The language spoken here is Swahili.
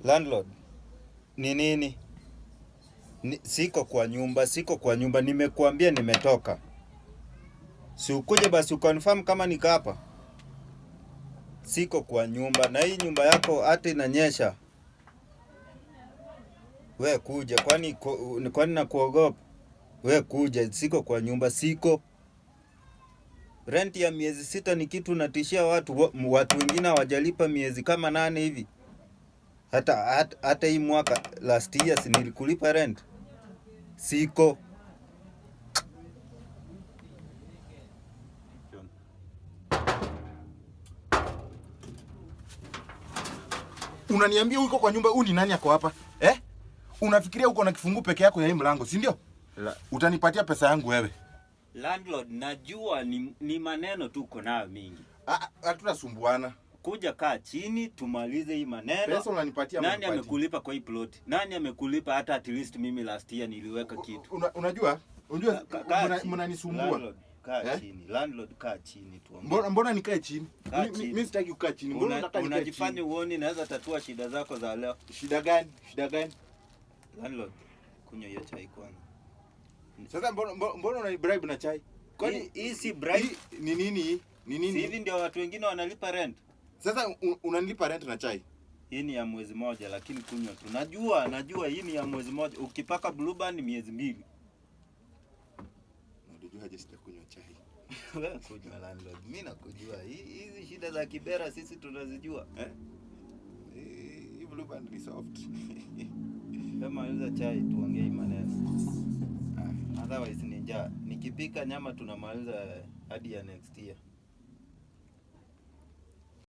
Landlord, ni nini? Siko kwa nyumba, nimekuambia nimetoka. Si ukuje basi ukonfirm kama niko hapa. Siko kwa nyumba, na hii nyumba yako hata inanyesha. We kuja, kwani nakuogopa? We kuja, siko kwa nyumba, siko. Rent ya miezi 6 ni kitu natishia watu wengine hawajalipa miezi kama 8 hivi. Hata hii mwaka last year si nilikulipa rent. Siko. Unaniambia uko kwa nyumba, ni nani yako hapa? Unafikiria uko na kifungu peke yako ya hii mlango, si ndio? Utanipatia pesa yangu wewe. Landlord, najua ni maneno tu uko nayo mingi. Hatutasumbuana. Kuja kaa chini tumalize hii maneno. Pesa unanipatia. Nani amekulipa kwa hii plot? Nani amekulipa? Hata at least mimi last year niliweka kitu. Unajua mnanisumbua. Kaa chini. Landlord, kaa chini tu. Mbona nikae chini? Mimi sitaki kukaa chini. Mbona unataka nikae chini? Unajifanya uone naweza tatua shida zako za leo. Shida gani? Landlord, kunywa hiyo chai kwanza. Sasa mbona una bribe na chai? Kwani hii si bribe? Ni nini? Si hivi ndio watu wengine wanalipa rent. Sasa unanilipa rent na chai? Hii ni ya mwezi moja lakini kunywa tu. Najua hii ni ya mwezi moja. Ukipaka Blue Band miezi 2. Unajua haja sitakunywa chai. Wewe kunywa landlord. Mimi nakujua. Hizi shida za Kibera sisi tunazijua. Hii Blue Band ni soft. Kama hizo chai tuongee maneno. Otherwise ni njaa. Nikipika nyama tunamaliza hadi ya next year.